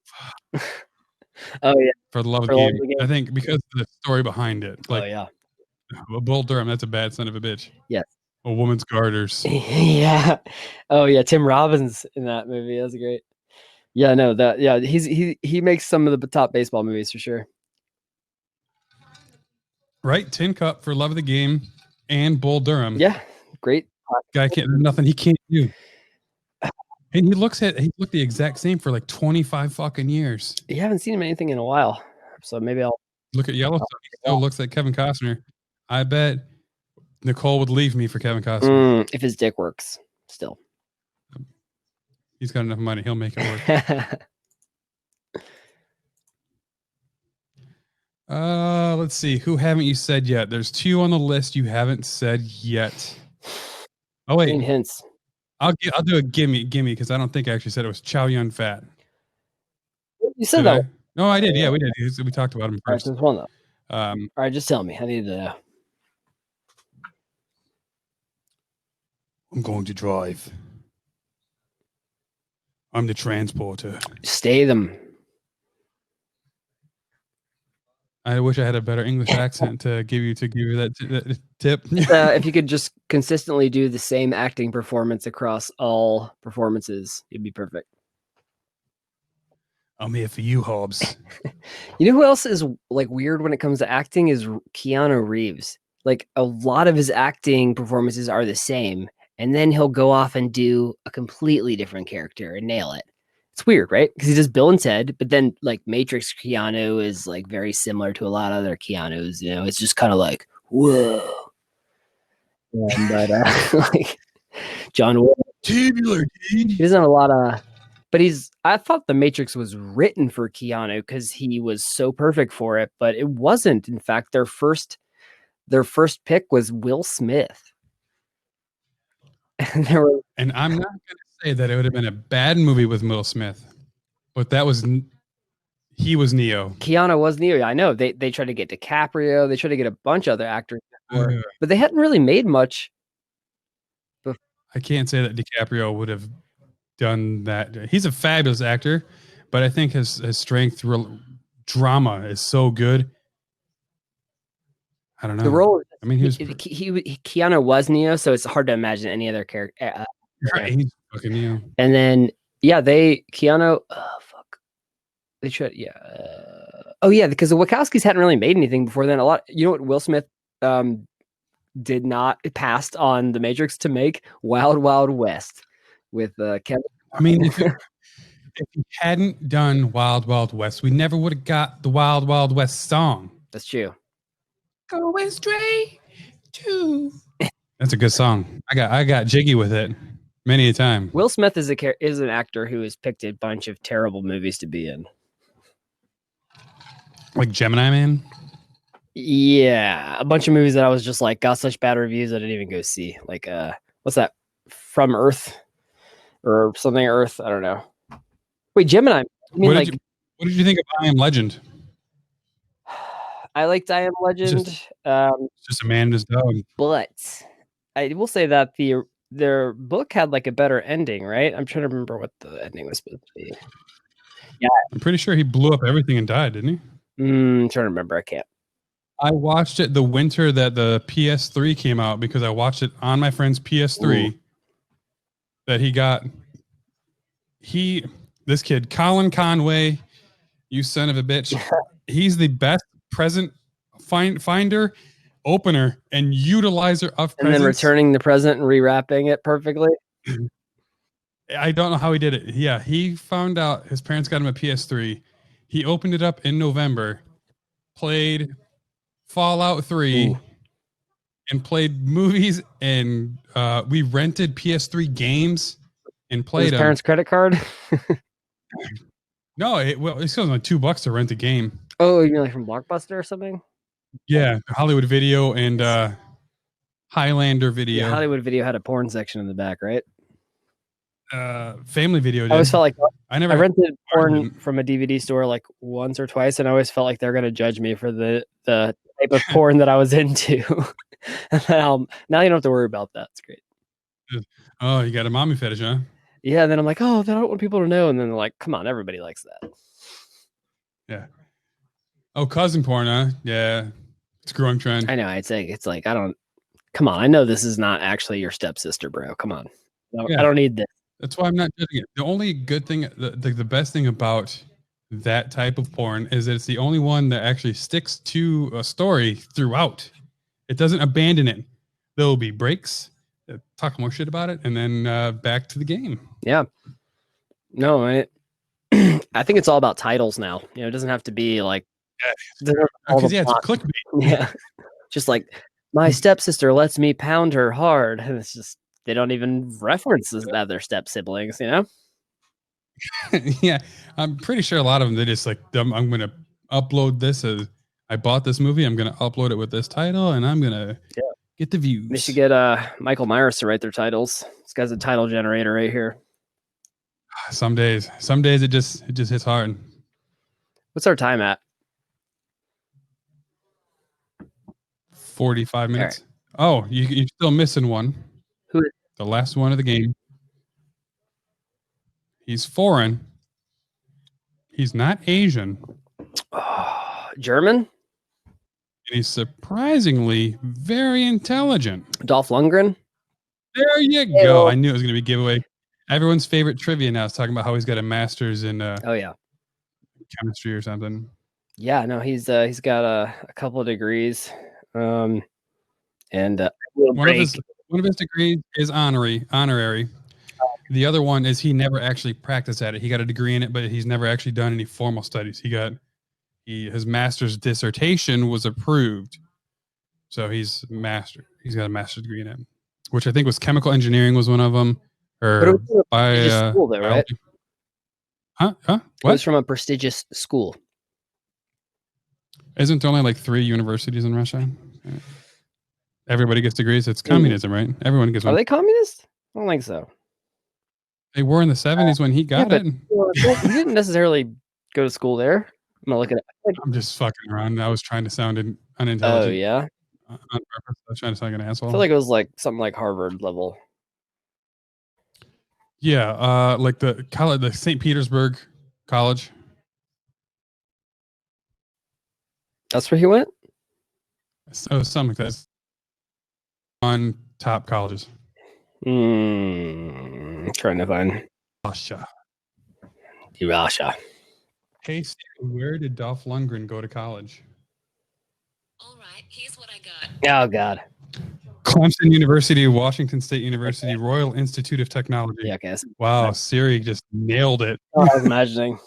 Oh yeah. For the love of For the Love game. of the Game. I think because of the story behind it. Oh yeah. Bull Durham, that's a bad son of a bitch. Yes. A woman's garters. Yeah. Oh yeah. Tim Robbins in that movie. That's great. Yeah. No. That. Yeah. He makes some of the top baseball movies for sure. Right? Tin Cup, For Love of the Game, and Bull Durham. Yeah. Great. Guy can't, there's nothing he can't do. And he looked the exact same for like 25 fucking years. You haven't seen him in anything in a while, so maybe I'll. Look at Yellowstone. He still looks like Kevin Costner. I bet Nicole would leave me for Kevin Costner. If his dick works, still. He's got enough money. He'll make it work. Let's see. Who haven't you said yet? There's 2 on the list you haven't said yet. Oh wait, hints. I'll do a gimme because I don't think I actually said it was Chow Yun Fat. You said Did that. I? No, I did. Yeah, we did. We talked about him All right, first. there's one though. All All right, just tell me. I need to know. I'm going to drive. I'm the transporter. Stay them. I wish I had a better English accent to give you that tip. If you could just consistently do the same acting performance across all performances, you'd be perfect. I'm here for you, Hobbs. You know who else is like weird when it comes to acting is Keanu Reeves. Like a lot of his acting performances are the same, and then he'll go off and do a completely different character and nail it. It's weird, right? Because he does Bill and Ted, but then like Matrix Keanu is like very similar to a lot of other Keanus. You know, it's just kind of like whoa. But like John Wick, Tubular, dude. he doesn't have a lot of. But I thought The Matrix was written for Keanu because he was so perfect for it, but it wasn't. In fact, their first pick was Will Smith. And I'm not going to say that it would have been a bad movie with Will Smith, but he was Neo. Keanu was Neo. I know they tried to get DiCaprio. They tried to get a bunch of other actors, before, but they hadn't really made much. I can't say that DiCaprio would have done that. He's a fabulous actor, but I think his strength drama is so good. I don't know. The role. I mean, Keanu was Neo, so it's hard to imagine any other character. Right, he's fucking Neo. And then Keanu. Oh fuck. They tried. Yeah. Oh yeah, because the Wachowskis hadn't really made anything before then. You know what Will Smith did not passed on The Matrix to make Wild Wild West with Kevin. I mean, if he hadn't done Wild Wild West, we never would have got the Wild Wild West song. That's true. Going straight to. That's a good song. I got jiggy with it many a time. Will Smith is an actor who has picked a bunch of terrible movies to be in. Like Gemini Man. Yeah, a bunch of movies that I was just like got such bad reviews I didn't even go see. Like what's that? From Earth or something Earth? I don't know. Wait, Gemini. I mean, what did you think of I Am Legend? I liked I Am Legend. It's just a man and his dog. But I will say that their book had like a better ending, right? I'm trying to remember what the ending was supposed to be. Yeah, I'm pretty sure he blew up everything and died, didn't he? I'm trying to remember. I can't. I watched it the winter that the PS3 came out because I watched it on my friend's PS3. Ooh. That he this kid, Colin Conway, you son of a bitch. He's the best present finder, opener, and utilizer of presents. And then returning the present and rewrapping it perfectly. I don't know how he did it. Yeah, he found out his parents got him a PS3. He opened it up in November, played Fallout 3, Ooh. and played movies, and we rented PS3 games and played His them. parents' credit card. No, it was only $2 to rent a game. Oh, you mean like from Blockbuster or something? Yeah, Hollywood Video and Highlander Video. Yeah, Hollywood Video had a porn section in the back, right? Family Video did. I always felt like I rented porn from a DVD store like once or twice, and I always felt like they're gonna judge me for the type of porn that I was into. Now you don't have to worry about that. It's great. Oh, you got a mommy fetish, huh? Yeah, and then I'm like, oh, I don't want people to know, and then they're like, come on, everybody likes that. Yeah. Oh, cousin porn, huh? Yeah, it's a growing trend. I know. It's like I don't. Come on, I know this is not actually your stepsister, bro. Come on, I don't need this. That's why I'm not judging it. The only good thing, the best thing about that type of porn is that it's the only one that actually sticks to a story throughout. It doesn't abandon it. There will be breaks, talk more shit about it, and then back to the game. Yeah. No, I think it's all about titles now. You know, it doesn't have to be like. Because it's clickbait. Yeah. Just like my stepsister lets me pound her hard, and it's just. They don't even reference that they're step siblings, you know? Yeah, I'm pretty sure a lot of them, they just like, I'm going to upload this as I bought this movie. I'm going to upload it with this title, and I'm going to get the views. They should get Michael Myers to write their titles. This guy's a title generator right here. Some days it just hits hard. What's our time at? 45 minutes. Right. Oh, you're still missing one. Who is the last one of the game? He's foreign. He's not Asian. German? And he's surprisingly very intelligent. Dolph Lundgren? There you go. I knew it was going to be a giveaway. Everyone's favorite trivia now is talking about how he's got a master's in chemistry or something. Yeah, no, he's got a couple of degrees. And one of his degrees is honorary. The other one is he never actually practiced at it. He got a degree in it, but he's never actually done any formal studies. His master's dissertation was approved, so he's got a master's degree in it, which I think was chemical engineering was one of them, or by school, though, right? Huh? What? It was from a prestigious school. Isn't there only like 3 universities in Russia? Everybody gets degrees. It's communism, right? Everyone gets one. Are they communist? I don't think so. They were in the 70s when he got it. He didn't necessarily go to school there. I'm gonna look at it. I'm just fucking around. I was trying to sound unintelligent. Oh yeah. On purpose. I was trying to sound like an asshole. I feel like it was like something like Harvard level. Yeah, like the college, the St. Petersburg College. That's where he went? So something like that. On top colleges. Trying to find Russia. Hey, Steve, where did Dolph Lundgren go to college? All right, here's what I got. Oh God. Clemson University, Washington State University, Royal Institute of Technology. Yeah, okay. Wow, Siri just nailed it. Oh, I was imagining.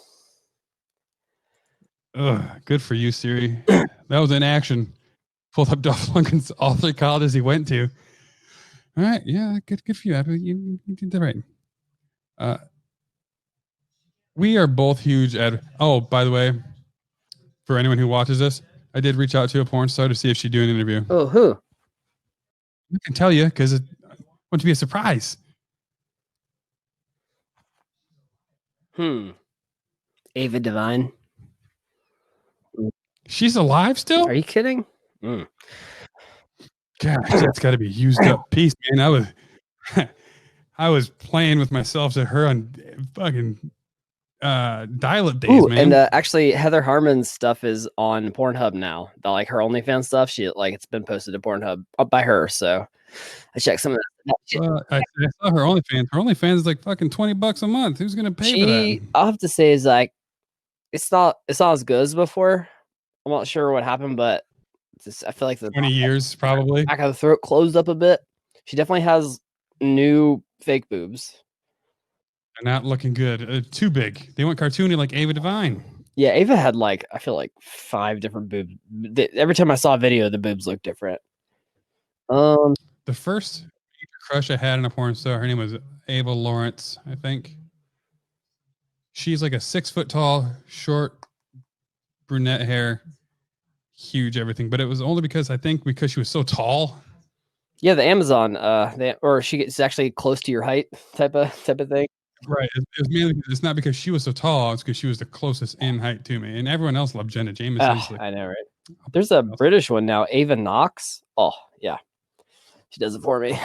Ugh, good for you, Siri. That was in action. Pulled up Dolph Lundgren's all 3 colleges he went to. All right, yeah, good for you. You did that right. We are both huge at. Oh, by the way, for anyone who watches this, I did reach out to a porn star to see if she'd do an interview. Oh, who? I can tell you because I want to be a surprise. Ava Devine. She's alive still? Are you kidding? God, that's got to be a used up piece, man. I was playing with myself to her on fucking dial-up days, man. And actually, Heather Harmon's stuff is on Pornhub now. Like her OnlyFans stuff, it's been posted to Pornhub by her. So I checked some of that shit. I saw her OnlyFans. Her OnlyFans is like fucking $20 a month. Who's gonna pay for that? I'll have to say, is like it's not as good as before. I'm not sure what happened, but I feel like the 20 years probably. back of the throat closed up a bit. She definitely has new fake boobs. They're not looking good. Too big. They went cartoony like Ava Devine. Yeah, Ava had like I feel like 5 different boobs. Every time I saw a video, the boobs looked different. The first crush I had in a porn star, her name was Ava Lawrence, I think. She's like a 6 foot tall, short, brunette hair, huge everything. But it was only because she was so tall. Yeah, the Amazon, or she gets actually close to your height type of thing. Right. It's mainly it's not because she was so tall, it's because she was the closest in height to me. And everyone else loved Jenna Jameson. I know, right? There's a British one now, Ava Knox. Oh, yeah. She does it for me.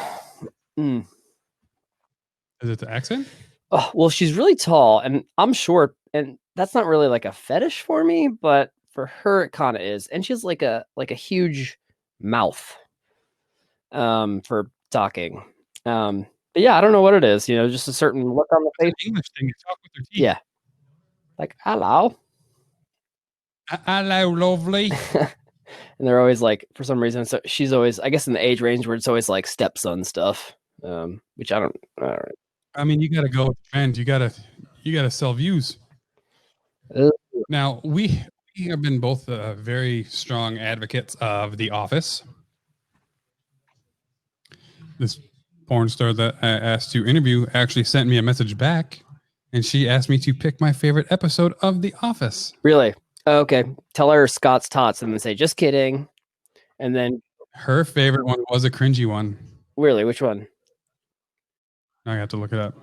Is it the accent? Oh, well, she's really tall and I'm short, and that's not really like a fetish for me, but for her it kind of is. And she has like a huge mouth for talking. But yeah, I don't know what it is, just a certain look on the face. English thing, you talk with their teeth. Yeah. Like, hello. Hello, lovely. And they're always like, for some reason, so she's always, I guess, in the age range where it's always like stepson stuff, which I don't. I mean, you got to go with the trend. You got to sell views. Now, we have been both very strong advocates of The Office. This porn star that I asked to interview actually sent me a message back, and she asked me to pick my favorite episode of The Office. Really? Okay. Tell her Scott's Tots and then say, just kidding. And then her favorite one was a cringy one. Really? Which one? I have to look it up.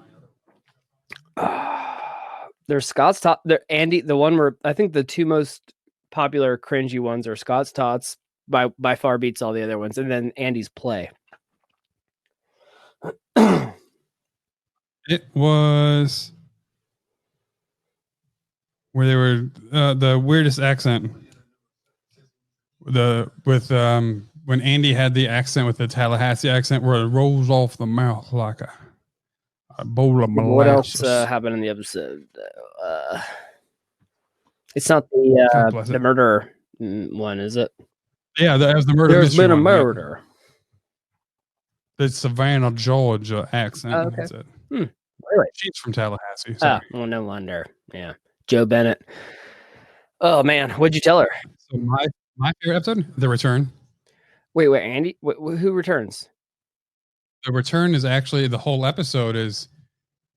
There's Scott's Tots. There, Andy, the one where I think the 2 most popular cringy ones are Scott's Tots, by far beats all the other ones, and then Andy's Play. It was where they were the weirdest accent. When Andy had the accent with the Tallahassee accent, where it rolls off the mouth like a bowl of molasses. What else happened in the episode? It's not the murder one, is it? Yeah, that was the murder. There's been a one, murder. Yeah. The Savannah, Georgia accent. Oh, okay. It. Really? She's from Tallahassee. Sorry. Well, no wonder. Yeah. Joe Bennett. Oh, man. What'd you tell her? So my favorite episode, The Return. Wait, Andy? Who returns? The Return is actually, the whole episode is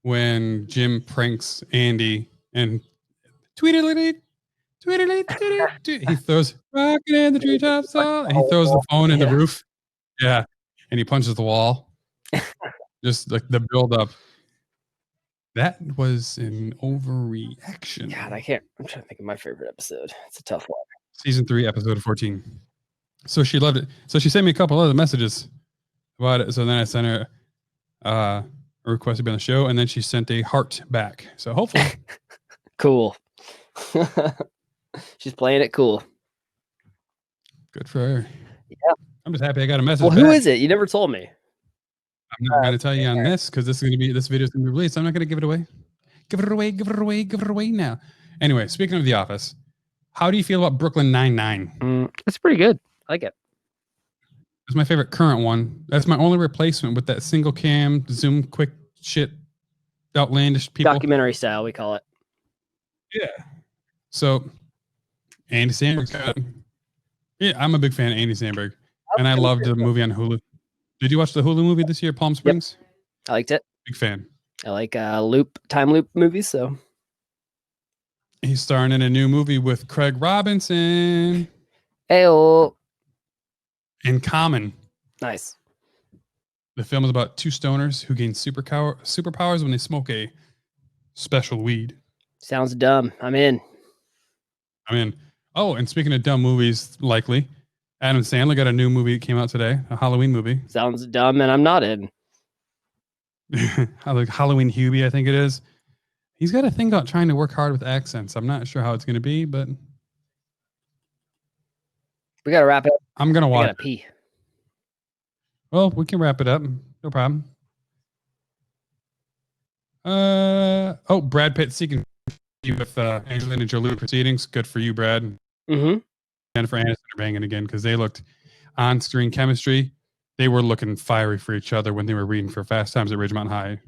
when Jim pranks Andy and tweedledee, he throws rocking in the treetops, and he throws the phone in the roof. Yeah. And he punches the wall. Just like the build up. That was an overreaction. God, I'm trying to think of my favorite episode. It's a tough one. Season 3, episode 14. So she loved it. So she sent me a couple other messages about it. So then I sent her a request to be on the show, and then she sent a heart back. So hopefully. Cool. She's playing it cool. Good for her. Yeah. I'm just happy I got a message. Well, who is it? You never told me. I'm not going to tell you on this because this video is going to be released. I'm not going to give it away. Give it away now. Anyway, speaking of The Office, how do you feel about Brooklyn Nine-Nine? It's pretty good. I like it. It's my favorite current one. That's my only replacement with that single cam, Zoom, quick shit, outlandish people. Documentary style, we call it. Yeah. So, Andy Samberg's got it. Yeah, I'm a big fan of Andy Samberg. And I loved the movie on Hulu. Did you watch the Hulu movie this year, Palm Springs? Yep. I liked it. Big fan. I like time loop movies, so. He's starring in a new movie with Craig Robinson. Ayo. In Common. Nice. The film is about 2 stoners who gain superpowers when they smoke a special weed. Sounds dumb. I'm in. Oh, and speaking of dumb movies, likely, Adam Sandler got a new movie that came out today, a Halloween movie. Sounds dumb, and I'm not in. Like Halloween Hubie, I think it is. He's got a thing about trying to work hard with accents. I'm not sure how it's going to be, but we got to wrap it up. I'm going to watch. I got to pee. Well, we can wrap it up. No problem. Brad Pitt seeking with Angelina Jolie proceedings. Good for you, Brad. Mm-hmm. Jennifer Aniston are banging again because they looked on-screen chemistry. They were looking fiery for each other when they were reading for Fast Times at Ridgemont High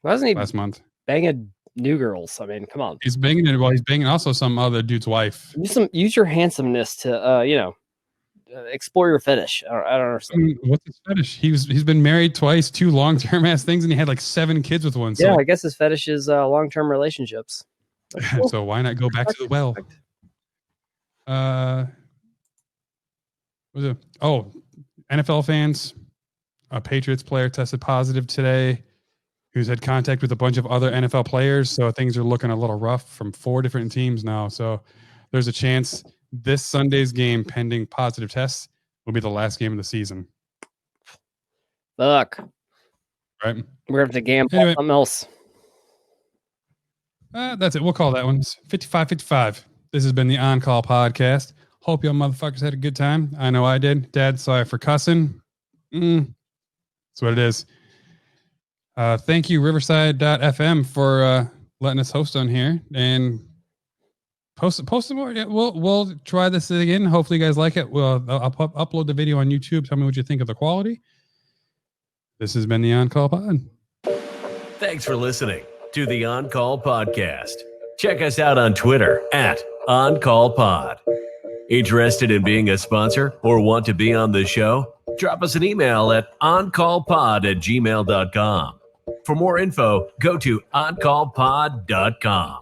Wasn't he last month. banging new girls? I mean, come on. He's banging it while he's banging also some other dude's wife. Use your handsomeness to explore your fetish. I don't understand. What's his fetish? He's been married twice, 2 long-term ass things, and he had like 7 kids with one. So. Yeah, I guess his fetish is long-term relationships. Cool. So why not go back to the well? NFL fans, a Patriots player tested positive today who's had contact with a bunch of other NFL players. So things are looking a little rough from 4 different teams now. So there's a chance this Sunday's game, pending positive tests, will be the last game of the season. Fuck. Right. We're going to have to gamble on something else. That's it. We'll call that one. It's 55-55. This has been the On Call podcast. Hope y'all motherfuckers had a good time. I know I did. Dad, sorry for cussing. That's what it is. Thank you, Riverside.fm, for letting us host on here and post some more. Yeah, we'll try this again. Hopefully, you guys like it. I'll upload the video on YouTube. Tell me what you think of the quality. This has been the On Call Pod. Thanks for listening to the On Call Podcast. Check us out on Twitter @OnCallPod. Interested in being a sponsor or want to be on the show? Drop us an email at oncallpod@gmail.com. For more info, go to oncallpod.com.